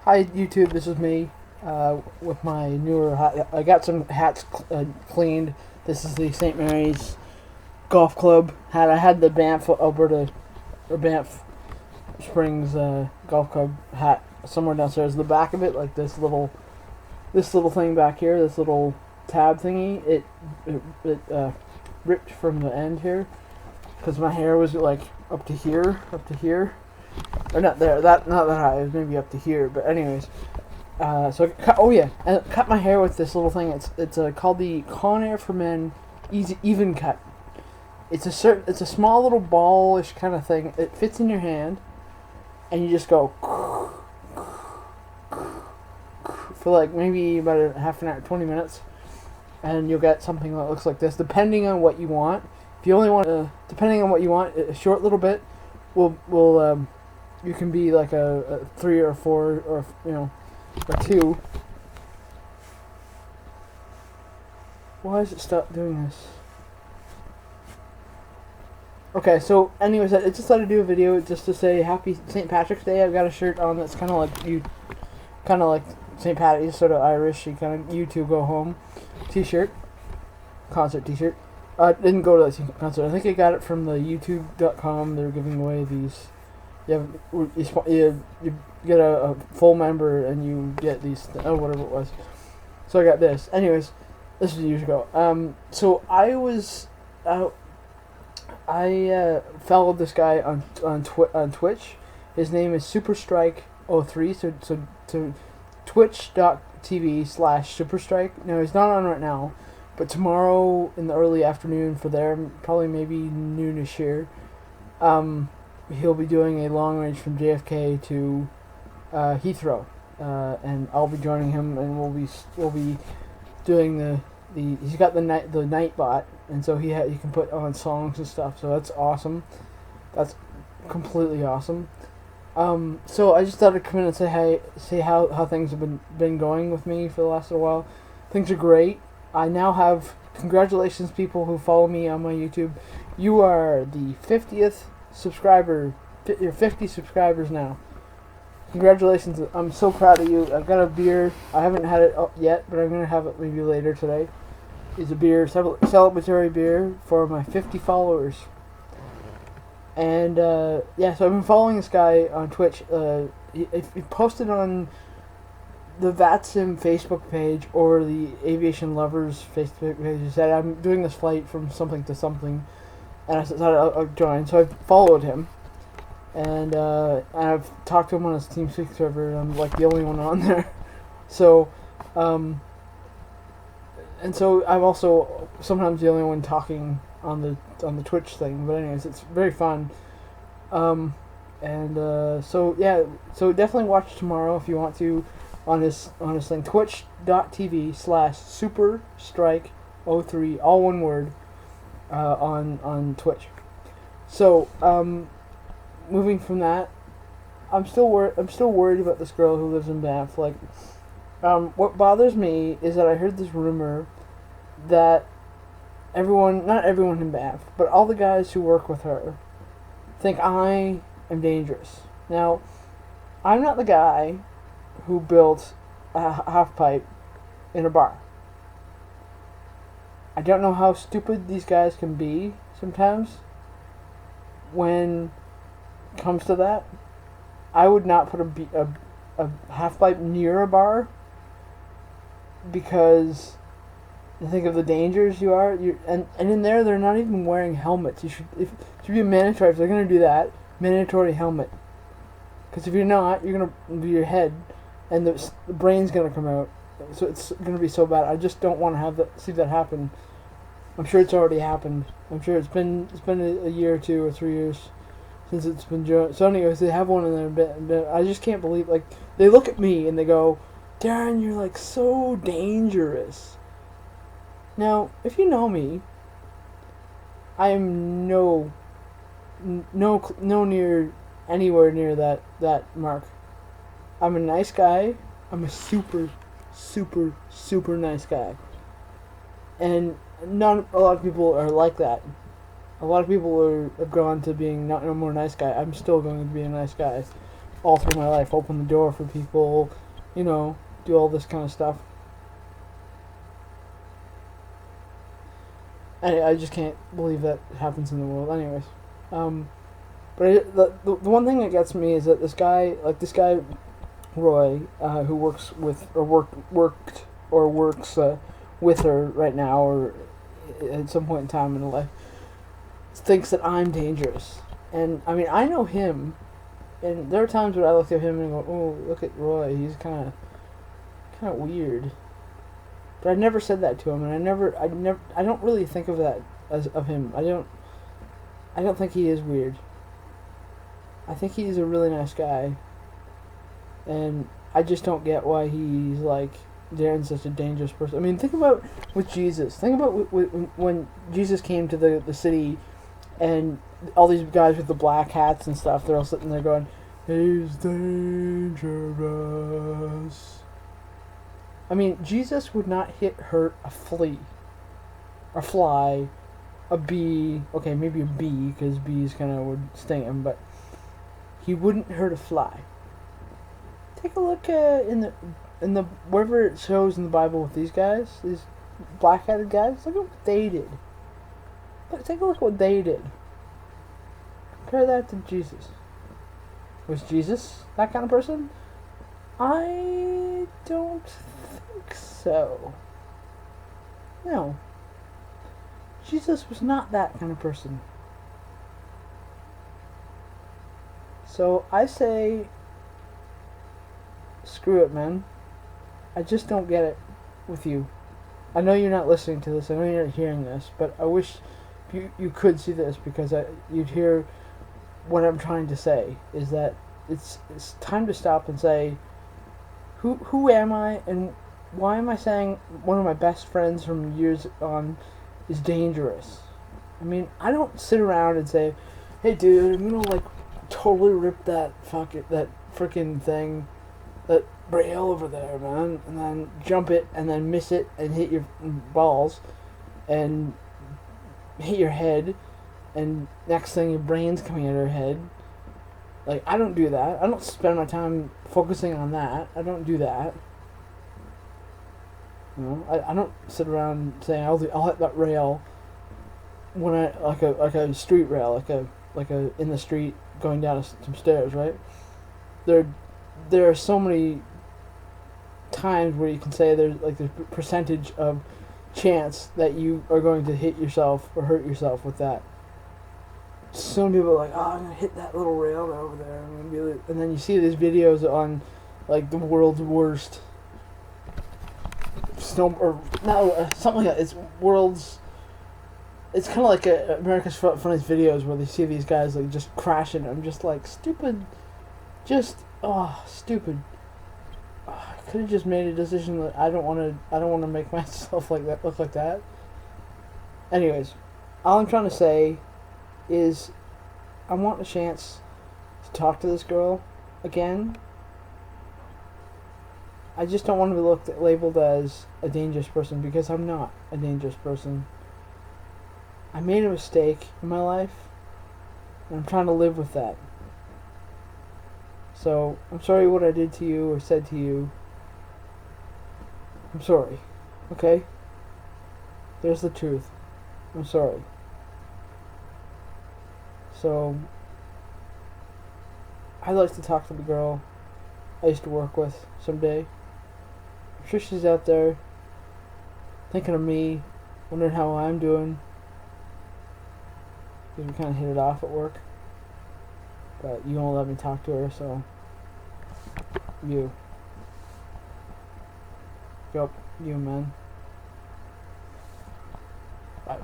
Hi YouTube, this is me with my newer hat. I got some hats cleaned. This is the St. Mary's Golf Club hat. I had the Banff Alberta or Banff Springs Golf Club hat somewhere downstairs. The back of it, like this little thing back here, this little tab thingy, it ripped from the end here because my hair was like up to here. Or not there, not that high. It was maybe up to here, but anyways. So I cut, and I cut my hair with this little thing. It's called the Conair for Men Easy Even Cut. It's a small little ballish kind of thing. It fits in your hand, and you just go for like maybe about a half an hour, 20 minutes, and you'll get something that looks like this. Depending on what you want, if you only want, a short little bit, will you can be like a 3 or 4 or or 2. Why does it stop doing this? Okay, so anyways, I just decided to do a video just to say Happy St. Patrick's Day. I've got a shirt on that's kind of like St. Patty's, sort of Irish. You kind of U2 Go Home T-shirt, concert T-shirt. Didn't go to that concert. I think I got it from the YouTube.com. They're giving away these. You get a full member and you get these, whatever it was. So I got this. Anyways, this was years ago. So I was, I followed this guy on Twitch. His name is Superstrike03. So twitch.tv/Superstrike. Now he's not on right now, but tomorrow in the early afternoon for them, probably maybe noonish here. He'll be doing a long range from JFK to Heathrow, and I'll be joining him, and we'll be doing the he's got the night bot, and so he can put on songs and stuff. So that's awesome. That's completely awesome. So I just thought I'd come in and say how things have been going with me for the last little while. Things are great. I now have, congratulations people who follow me on my YouTube. You are the 50th subscriber. You're 50 subscribers now. Congratulations. I'm so proud of you. I've got a beer. I haven't had it yet, but I'm going to have it maybe later today. It's a beer, celebratory beer for my 50 followers. And so I've been following this guy on Twitch. He posted on the VATSIM Facebook page or the Aviation Lovers Facebook page. He said, I'm doing this flight from something to something. And I thought I'd join. So I followed him. And I've talked to him on his TeamSpeak server. And I'm like the only one on there. So, and so I'm also sometimes the only one talking on the Twitch thing. But anyways, it's very fun. So definitely watch tomorrow if you want to on his thing. Twitch.tv/Superstrike03, all one word, on Twitch. So moving from that, I'm still worried about this girl who lives in Banff. Like, what bothers me is that I heard this rumor that not everyone in Banff, but all the guys who work with her think I am dangerous. Now, I'm not the guy who built a half pipe in a bar. I don't know how stupid these guys can be sometimes when it comes to that. I would not put a half pipe near a bar because you think of the dangers and in there they're not even wearing helmets. It should be a mandatory. If they're going to do that, mandatory helmet. Because if you're not, you're going to be your head and the brain's going to come out. So it's going to be so bad. I just don't want to see that happen. I'm sure it's already happened. I'm sure it's been a year or 2 or 3 years since it's been joined. So anyways, they have one in there. But I just can't believe, like, they look at me and they go, Darren, you're like so dangerous. Now, if you know me, I am anywhere near that mark. I'm a nice guy. I'm a super, super, super nice guy. And not a lot of people are like that. A lot of people have gone to being not no more nice guy. I'm still going to be a nice guy. all through my life, open the door for people, do all this kind of stuff. I just can't believe that happens in the world. Anyways, but the one thing that gets me is that this guy Roy, who works with or worked or works with her right now or at some point in time in her life, thinks that I'm dangerous. And I mean, I know him, and there are times where I look at him and go, "Oh, look at Roy. He's kind of weird." But I never said that to him, and I don't really think of that as of him. I don't think he is weird. I think he's a really nice guy, and I just don't get why he's like Darren's such a dangerous person. I mean, think about with Jesus. Think about when Jesus came to the city, and all these guys with the black hats and stuff. They're all sitting there going, "He's dangerous." I mean, Jesus would not hurt a flea, a fly, a bee. Okay, maybe a bee, because bees kind of would sting him, but he wouldn't hurt a fly. Take a look in the wherever it shows in the Bible with these guys, these black-headed guys. Look at what they did. Take a look at what they did. Compare that to Jesus. Was Jesus that kind of person? I don't think so. No. Jesus was not that kind of person. So I say, screw it, man. I just don't get it with you. I know you're not listening to this. I know you're not hearing this, but I wish you could see this, because you'd hear what I'm trying to say. Is that it's time to stop and say, who am I, and why am I saying one of my best friends from years on is dangerous? I mean, I don't sit around and say, "Hey, dude, I'm gonna totally rip that freaking thing, that rail over there, man," and then jump it, and then miss it, and hit your balls, and hit your head, and next thing your brain's coming out of your head. I don't do that. I don't spend my time focusing on that. I don't do that. I don't sit around saying I'll hit that rail when I like a street rail, like a in the street going down some stairs, right? There are so many times where you can say there's the percentage of chance that you are going to hit yourself or hurt yourself with that. Some people are like, "Oh, I'm gonna hit that little rail over there," and then you see these videos on the world's worst snow, or no, something like that. It's world's. It's kind of like America's Funniest Videos, where they see these guys just crashing. I'm just stupid, stupid. I could have just made a decision that I don't want to make myself look like that. Anyways, all I'm trying to say is I want a chance to talk to this girl again. I just don't want to be labeled as a dangerous person, because I'm not a dangerous person. I made a mistake in my life, and I'm trying to live with that. So, I'm sorry what I did to you or said to you. I'm sorry. Okay? There's the truth. I'm sorry. So, I'd like to talk to the girl I used to work with someday. I'm sure she's out there thinking of me, wondering how I'm doing. Because we kind of hit it off at work. But you won't let me talk to her, so you. Yup, you, man. Bye.